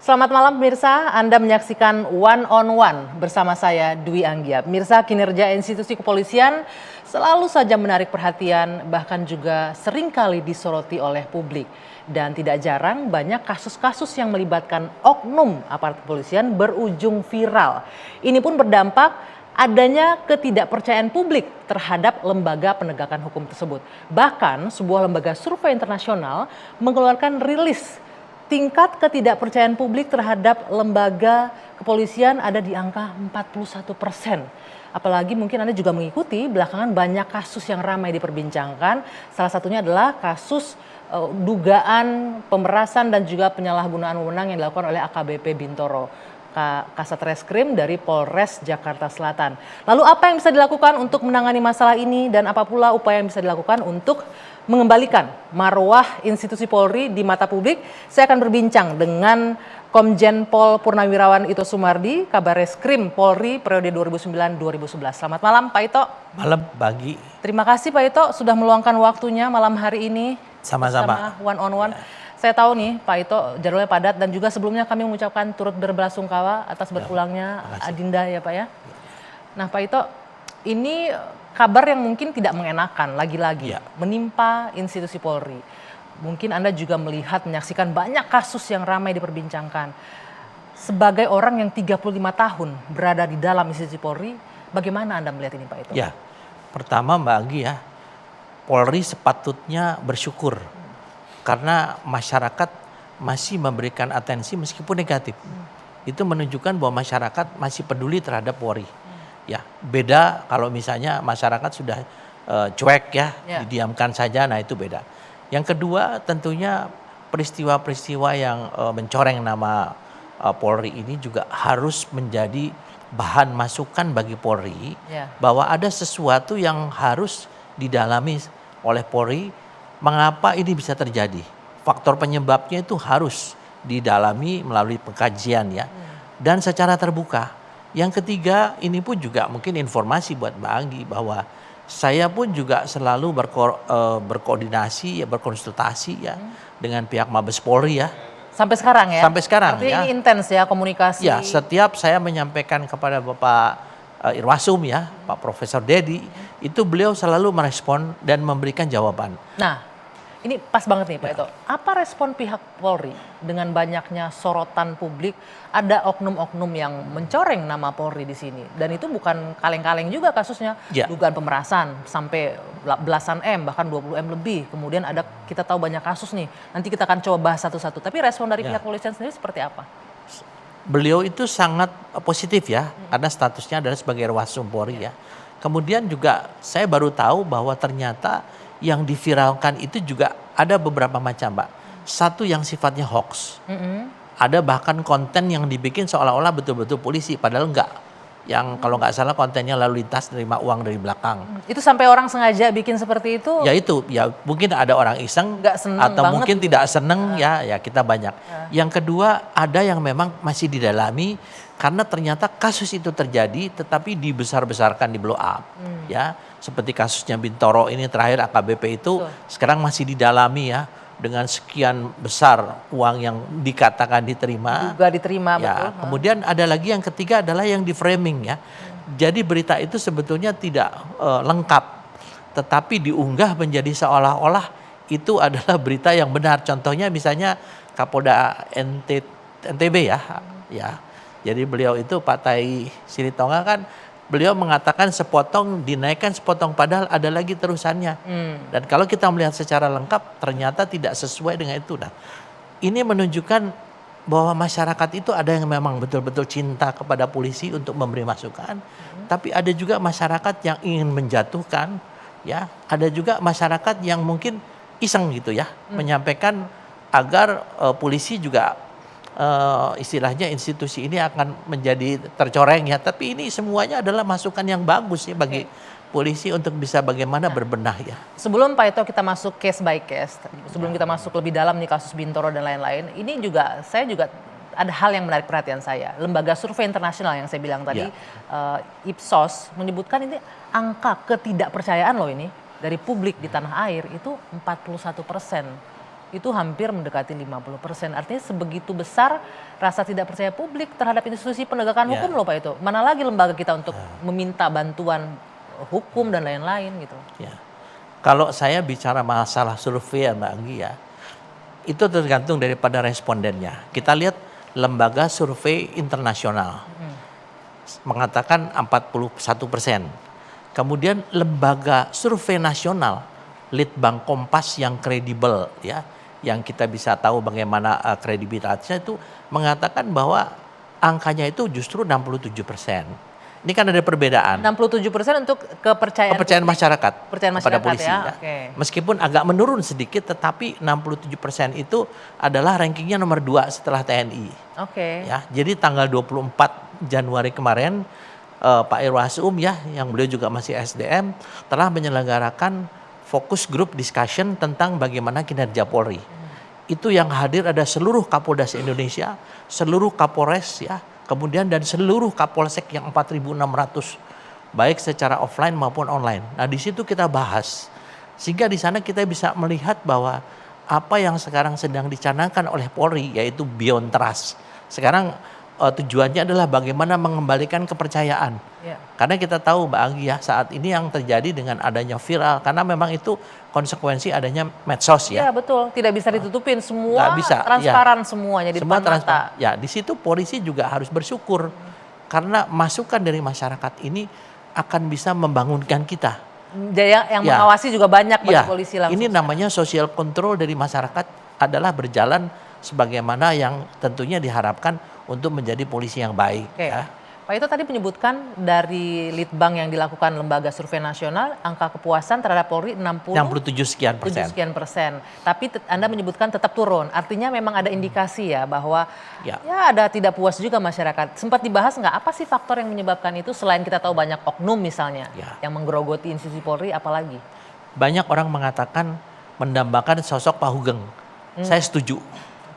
Selamat malam pemirsa, Anda menyaksikan One on One bersama saya Dwi Anggia. Pemirsa, kinerja institusi kepolisian selalu saja menarik perhatian, bahkan juga seringkali disoroti oleh publik. Dan tidak jarang banyak kasus-kasus yang melibatkan oknum aparat kepolisian berujung viral. Ini pun berdampak adanya ketidakpercayaan publik terhadap lembaga penegakan hukum tersebut. Bahkan sebuah lembaga survei internasional mengeluarkan rilis tingkat ketidakpercayaan publik terhadap lembaga kepolisian ada di angka 41%. Apalagi mungkin Anda juga mengikuti belakangan banyak kasus yang ramai diperbincangkan. Salah satunya adalah kasus dugaan pemerasan dan juga penyalahgunaan wewenang yang dilakukan oleh AKBP Bintoro, Kasat Reskrim dari Polres Jakarta Selatan. Lalu apa yang bisa dilakukan untuk menangani masalah ini dan apa pula upaya yang bisa dilakukan untuk mengembalikan marwah institusi Polri di mata publik? Saya akan berbincang dengan Komjen Pol Purnawirawan Ito Sumardi, Kabar Reskrim Polri periode 2009-2011. Selamat malam Pak Ito. Malam pagi. Terima kasih Pak Ito sudah meluangkan waktunya malam hari ini. Sama-sama. One on One. Saya tahu nih Pak Ito jadwalnya padat dan juga sebelumnya kami mengucapkan turut berbelasungkawa atas berpulangnya Adinda ya Pak ya. Nah Pak Ito, ini kabar yang mungkin tidak mengenakan lagi-lagi menimpa institusi Polri. Mungkin Anda juga melihat, menyaksikan banyak kasus yang ramai diperbincangkan. Sebagai orang yang 35 tahun berada di dalam institusi Polri, bagaimana Anda melihat ini Pak Ito? Ya, pertama Mbak Anggi ya, Polri sepatutnya bersyukur karena masyarakat masih memberikan atensi meskipun negatif. Itu menunjukkan bahwa masyarakat masih peduli terhadap Polri. Ya, beda kalau misalnya masyarakat sudah cuek ya, didiamkan saja, nah itu beda. Yang kedua tentunya peristiwa-peristiwa yang mencoreng nama Polri ini juga harus menjadi bahan masukan bagi Polri bahwa ada sesuatu yang harus didalami oleh Polri. Mengapa ini bisa terjadi? Faktor penyebabnya itu harus didalami melalui pengkajian ya, dan secara terbuka. Yang ketiga, ini pun juga mungkin informasi buat Mbak Anggi bahwa saya pun juga selalu berkoordinasi, berkonsultasi ya dengan pihak Mabes Polri ya. Sampai sekarang ya? Sampai sekarang. Artinya ini intens ya komunikasi. Ya, setiap saya menyampaikan kepada Bapak Irwasum ya, Pak Profesor Dedi, itu beliau selalu merespon dan memberikan jawaban. Nah, ini pas banget nih Pak Ito. Apa respon pihak Polri dengan banyaknya sorotan publik, ada oknum-oknum yang mencoreng nama Polri di sini, dan itu bukan kaleng-kaleng juga kasusnya, dugaan pemerasan sampai belasan M bahkan 20 M lebih. Kemudian ada, kita tahu banyak kasus nih. Nanti kita akan coba bahas satu-satu. Tapi respon dari pihak kepolisian sendiri seperti apa? Beliau itu sangat positif ya, karena statusnya adalah sebagai Irwasum Polri ya. Kemudian juga saya baru tahu bahwa ternyata yang diviralkan itu juga ada beberapa macam, Mbak. Satu yang sifatnya hoax. Ada bahkan konten yang dibikin seolah-olah betul-betul polisi, padahal enggak. Yang kalau nggak salah kontennya lalu lintas nerima uang dari belakang. Itu sampai orang sengaja bikin seperti itu? Ya itu, ya mungkin ada orang iseng atau mungkin tidak seneng ya kita banyak. Yang kedua, ada yang memang masih didalami karena ternyata kasus itu terjadi tetapi dibesar-besarkan, di blow up. Ya, seperti kasusnya Bintoro ini terakhir AKBP itu sekarang masih didalami ya, dengan sekian besar uang yang dikatakan diterima. Juga diterima, ya, betul. Kemudian ada lagi yang ketiga adalah yang di framing ya. Jadi berita itu sebetulnya tidak lengkap, tetapi diunggah menjadi seolah-olah itu adalah berita yang benar. Contohnya misalnya Kapolda NTB ya. Jadi beliau itu Pak Tai Silitonga kan, beliau mengatakan sepotong dinaikkan sepotong, padahal ada lagi terusannya. Dan kalau kita melihat secara lengkap ternyata tidak sesuai dengan itu. Nah, ini menunjukkan bahwa masyarakat itu ada yang memang betul-betul cinta kepada polisi untuk memberi masukan, tapi ada juga masyarakat yang ingin menjatuhkan, ya. Ada juga masyarakat yang mungkin iseng gitu ya, menyampaikan agar polisi juga istilahnya institusi ini akan menjadi tercoreng ya, tapi ini semuanya adalah masukan yang bagus ya bagi polisi untuk bisa bagaimana berbenah ya. Sebelum Pak Ito kita masuk case by case, sebelum kita masuk lebih dalam nih kasus Bintoro dan lain-lain, ini juga saya juga ada hal yang menarik perhatian saya. Lembaga survei internasional yang saya bilang tadi, Ipsos, menyebutkan ini angka ketidakpercayaan loh ini dari publik di tanah air itu 41%. itu hampir mendekati 50%. Artinya sebegitu besar rasa tidak percaya publik terhadap institusi penegakan hukum loh Pak itu. Mana lagi lembaga kita untuk meminta bantuan hukum dan lain-lain gitu. Ya. Kalau saya bicara masalah survei ya Mbak Anggi ya, itu tergantung daripada respondennya. Kita lihat lembaga survei internasional mengatakan 41%. Kemudian lembaga survei nasional, Litbang Kompas yang kredibel ya, yang kita bisa tahu bagaimana kredibilitasnya itu mengatakan bahwa angkanya itu justru 67%. Ini kan ada perbedaan. 67% untuk kepercayaan masyarakat kepada polisi ya. Okay. Meskipun agak menurun sedikit, tetapi 67% itu adalah rankingnya nomor 2 setelah TNI. Oke. Ya, jadi tanggal 24 Januari kemarin Pak Irwasum ya, yang beliau juga masih SDM, telah menyelenggarakan fokus group discussion tentang bagaimana kinerja Polri. Itu yang hadir ada seluruh Kapolda Indonesia, seluruh Kapolres ya, kemudian dan seluruh Kapolsek yang 4.600, baik secara offline maupun online. Nah di situ kita bahas, sehingga di sana kita bisa melihat bahwa apa yang sekarang sedang dicanangkan oleh Polri, yaitu Beyond Trust. Sekarang tujuannya adalah bagaimana mengembalikan kepercayaan. Ya. Karena kita tahu Mbak Anggi ya, saat ini yang terjadi dengan adanya viral, karena memang itu konsekuensi adanya medsos ya. Iya betul, tidak bisa ditutupin, semua bisa, transparan semuanya di semua depan mata. Ya di situ polisi juga harus bersyukur, karena masukan dari masyarakat ini akan bisa membangunkan kita. Jadi yang mengawasi juga banyak bagi polisi langsung. Ini namanya social control dari masyarakat adalah berjalan sebagaimana yang tentunya diharapkan untuk menjadi polisi yang baik. Ya. Pak Ito tadi menyebutkan dari Litbang yang dilakukan lembaga survei nasional, angka kepuasan terhadap Polri 67 sekian persen. Tapi Anda menyebutkan tetap turun. Artinya memang ada indikasi ya bahwa ya ada tidak puas juga masyarakat. Sempat dibahas nggak apa sih faktor yang menyebabkan itu, selain kita tahu banyak oknum misalnya yang menggerogoti institusi Polri, apalagi? Banyak orang mengatakan mendambakan sosok Pak Hugeng. Saya setuju.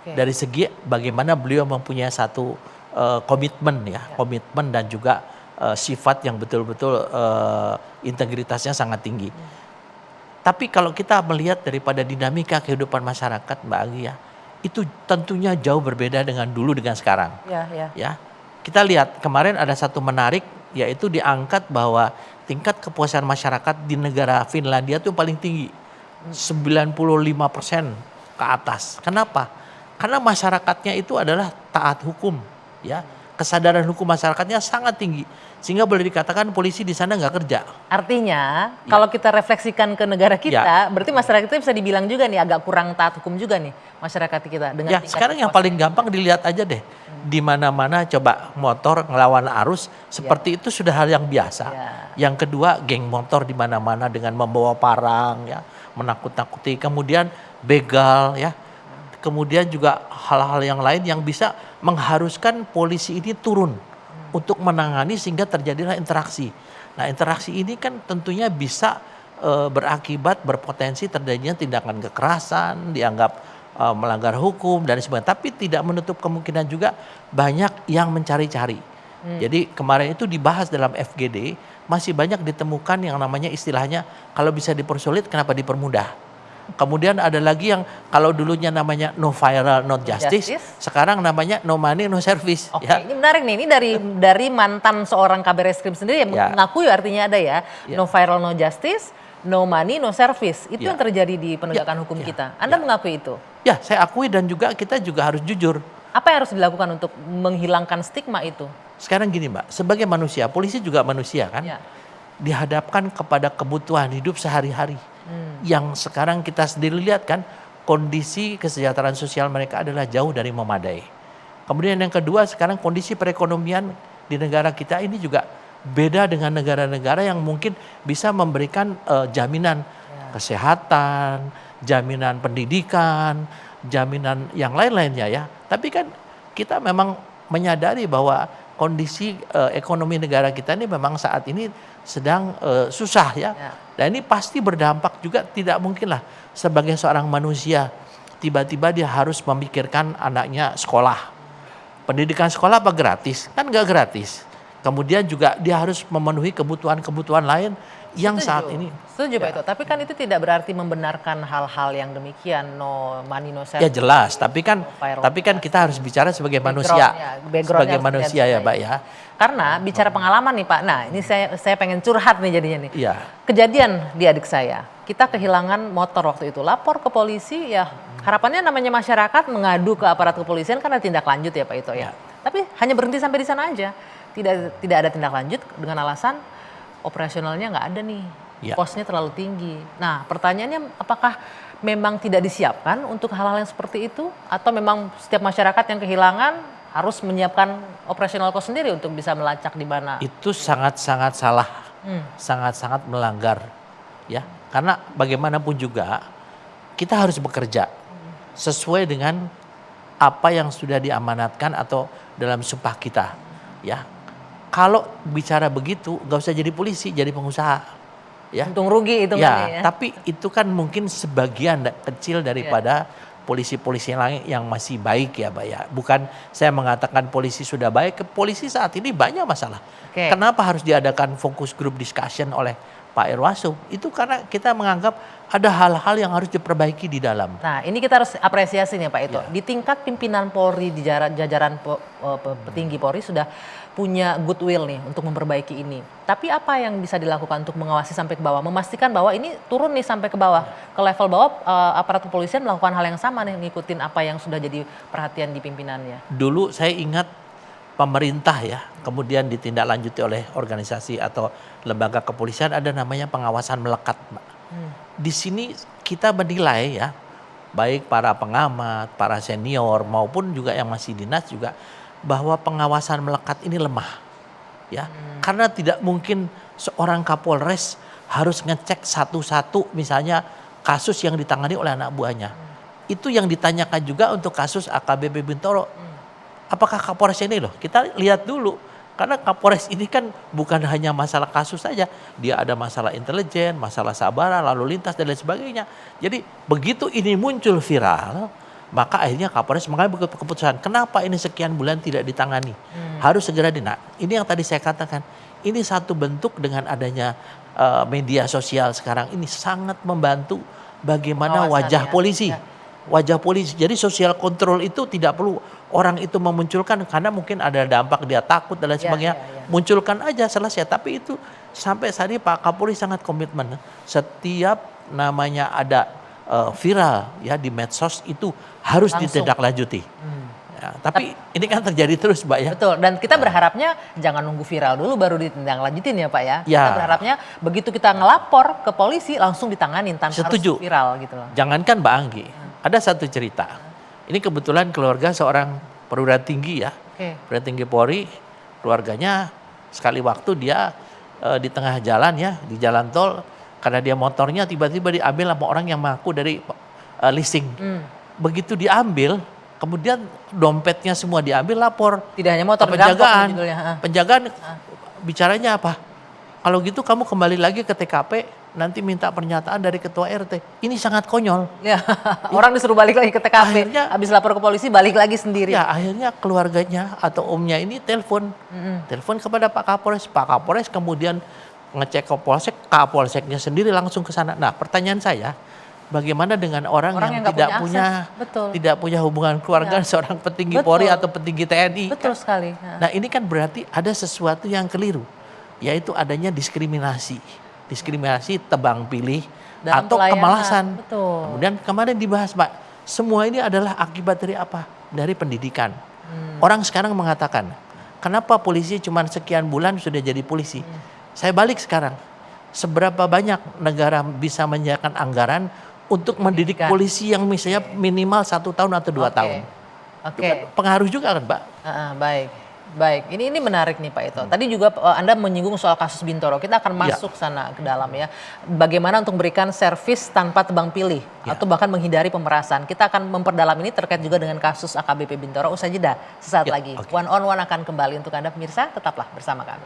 Dari segi bagaimana beliau mempunyai satu komitmen komitmen dan juga sifat yang betul-betul integritasnya sangat tinggi. Tapi kalau kita melihat daripada dinamika kehidupan masyarakat Mbak Anggi ya, itu tentunya jauh berbeda dengan dulu dengan sekarang. Ya, kita lihat kemarin ada satu menarik, yaitu diangkat bahwa tingkat kepuasan masyarakat di negara Finlandia itu paling tinggi, 95% ke atas. Kenapa? Karena masyarakatnya itu adalah taat hukum, ya, kesadaran hukum masyarakatnya sangat tinggi, sehingga boleh dikatakan polisi di sana nggak kerja. Artinya kalau kita refleksikan ke negara kita, berarti masyarakat kita bisa dibilang juga nih agak kurang taat hukum juga nih masyarakat kita. Dengan sekarang yang paling gampang dilihat aja deh, di mana-mana coba motor ngelawan arus seperti itu sudah hal yang biasa. Yang kedua, geng motor di mana-mana dengan membawa parang, ya, menakut-nakuti, kemudian begal, ya. Kemudian juga hal-hal yang lain yang bisa mengharuskan polisi ini turun untuk menangani sehingga terjadilah interaksi. Nah interaksi ini kan tentunya bisa berakibat berpotensi terjadinya tindakan kekerasan, dianggap melanggar hukum dan sebagainya. Tapi tidak menutup kemungkinan juga banyak yang mencari-cari. Jadi kemarin itu dibahas dalam FGD, masih banyak ditemukan yang namanya istilahnya kalau bisa dipersulit kenapa dipermudah. Kemudian ada lagi yang kalau dulunya namanya no viral no justice, sekarang namanya no money no service. Oke, ini menarik nih. Ini dari mantan seorang kabar reskrim sendiri yang mengakui artinya ada no viral no justice, no money no service. Itu yang terjadi di penegakan hukum kita. Anda mengakui itu? Ya, saya akui dan juga kita juga harus jujur. Apa yang harus dilakukan untuk menghilangkan stigma itu? Sekarang gini Mbak, sebagai manusia, polisi juga manusia kan, dihadapkan kepada kebutuhan hidup sehari-hari. Yang sekarang kita sendiri lihat kan, kondisi kesejahteraan sosial mereka adalah jauh dari memadai. Kemudian yang kedua, sekarang kondisi perekonomian di negara kita ini juga beda dengan negara-negara yang mungkin bisa memberikan jaminan kesehatan, jaminan pendidikan, jaminan yang lain-lainnya ya. Tapi kan kita memang menyadari bahwa kondisi ekonomi negara kita ini memang saat ini sedang susah ya. Dan ini pasti berdampak juga, tidak mungkinlah sebagai seorang manusia tiba-tiba dia harus memikirkan anaknya sekolah. Pendidikan sekolah apa gratis? Kan nggak gratis. Kemudian juga dia harus memenuhi kebutuhan-kebutuhan lain yang Setuju. saat ini. Setuju Pak Ito, tapi kan itu tidak berarti membenarkan hal-hal yang demikian, no money no Ya service. jelas, tapi kan kita harus bicara sebagai manusia, Backgroundnya sebagai harus manusia dilihat ya, juga Mbak ya. Karena bicara pengalaman nih Pak, nah ini saya pengen curhat nih jadinya nih. Iya. Kejadian di adik saya, kita kehilangan motor waktu itu, lapor ke polisi ya harapannya namanya masyarakat mengadu ke aparat kepolisian karena tindak lanjut ya Pak Ito ya. Tapi hanya berhenti sampai di sana aja, tidak ada tindak lanjut dengan alasan operasionalnya nggak ada nih, Ya. posnya terlalu tinggi. Nah pertanyaannya apakah memang tidak disiapkan untuk hal-hal yang seperti itu atau memang setiap masyarakat yang kehilangan harus menyiapkan operasional pos sendiri untuk bisa melacak di mana? Itu sangat-sangat salah, sangat-sangat melanggar, ya. Karena bagaimanapun juga kita harus bekerja sesuai dengan apa yang sudah diamanatkan atau dalam sumpah kita, ya. Kalau bicara begitu, nggak usah jadi polisi, jadi pengusaha, ya. Untung rugi itu Ya, tapi itu kan mungkin sebagian kecil daripada polisi-polisi lain yang masih baik ya, Mbak ya. Bukan saya mengatakan polisi sudah baik, polisi saat ini banyak masalah. Oke. Kenapa harus diadakan focus group discussion oleh Pak Irwasum? Itu karena kita menganggap ada hal-hal yang harus diperbaiki di dalam. Nah, ini kita harus apresiasi nih Pak Ito. Ya. Di tingkat pimpinan Polri di jajaran petinggi Polri sudah punya goodwill nih untuk memperbaiki ini. Tapi apa yang bisa dilakukan untuk mengawasi sampai ke bawah, memastikan bahwa ini turun nih sampai ke bawah, ke level bawah aparat kepolisian melakukan hal yang sama nih, ngikutin apa yang sudah jadi perhatian di pimpinannya. Dulu saya ingat pemerintah ya, kemudian ditindaklanjuti oleh organisasi atau lembaga kepolisian ada namanya pengawasan melekat, Mbak. Di sini kita menilai ya, baik para pengamat, para senior maupun juga yang masih dinas juga bahwa pengawasan melekat ini lemah. Ya, karena tidak mungkin seorang Kapolres harus ngecek satu-satu misalnya kasus yang ditangani oleh anak buahnya. Itu yang ditanyakan juga untuk kasus AKBP Bintoro. Apakah Kapolres ini loh? Kita lihat dulu. Karena Kapolres ini kan bukan hanya masalah kasus saja. Dia ada masalah intelijen, masalah sabara, lalu lintas dan lain sebagainya. Jadi begitu ini muncul viral, maka akhirnya Kapolres mengambil keputusan. Kenapa ini sekian bulan tidak ditangani? Harus segera ini yang tadi saya katakan. Ini satu bentuk dengan adanya media sosial sekarang ini sangat membantu bagaimana Pengawasan wajah ya. polisi. Ya. Wajah polisi. Jadi sosial kontrol itu tidak perlu orang itu memunculkan karena mungkin ada dampak dia takut dan lain sebagainya. Munculkan aja selesai. Tapi itu sampai saat ini Pak Kapolri sangat komitmen. Setiap namanya ada viral ya di medsos itu harus Langsung ditindaklanjuti. Ya, tapi ini kan terjadi terus, Mbak ya. Betul, dan kita berharapnya jangan nunggu viral dulu baru ditindaklanjutin ya Pak ya. Ya. Kita berharapnya begitu kita ngelapor ke polisi langsung ditanganin tanpa Setuju. harus viral gitu loh. Jangankan Mbak Anggi, ada satu cerita. Ini kebetulan keluarga seorang perwira tinggi ya, Oke. perwira tinggi Polri, keluarganya sekali waktu dia di tengah jalan ya, di jalan tol, karena dia motornya tiba-tiba diambil sama orang yang mengaku dari leasing. Begitu diambil, kemudian dompetnya semua diambil, lapor Tidak hanya motor, ke dirampok penjagaan. judulnya. Penjagaan bicaranya apa? Kalau gitu kamu kembali lagi ke TKP, nanti minta pernyataan dari ketua RT. Ini sangat konyol. Ya, orang disuruh balik lagi ke TKP, Akhirnya- habis lapor ke polisi balik lagi sendiri. Ya akhirnya keluarganya atau omnya ini telepon kepada Pak Kapolres. Pak Kapolres kemudian ngecek ke Polsek, Kapolseknya sendiri langsung ke sana. Nah pertanyaan saya, bagaimana dengan orang yang nggak tidak punya punya akses. Betul. tidak punya hubungan keluarga seorang petinggi Betul. Polri atau petinggi TNI? Betul sekali. Nah, Nah ini kan berarti ada sesuatu yang keliru, yaitu adanya diskriminasi tebang pilih dalam atau pelayanan. kemalasan. Betul. Kemudian kemarin dibahas Pak, semua ini adalah akibat dari apa? Dari pendidikan. Orang sekarang mengatakan, kenapa polisi cuma sekian bulan sudah jadi polisi? Saya balik sekarang, seberapa banyak negara bisa menyediakan anggaran untuk mendidik Pendidikan. polisi yang misalnya minimal 1 tahun atau 2 Oke. tahun? Oke. Itu kan pengaruh juga kan Pak? Baik. Baik, ini menarik nih Pak Ito. Tadi juga Anda menyinggung soal kasus Bintoro. Kita akan masuk sana ke dalam ya. Bagaimana untuk memberikan servis tanpa tebang pilih atau bahkan menghindari pemerasan. Kita akan memperdalam ini terkait juga dengan kasus AKBP Bintoro. Usai jeda sesaat lagi. oke. One on One akan kembali untuk Anda pemirsa. Tetaplah bersama kami.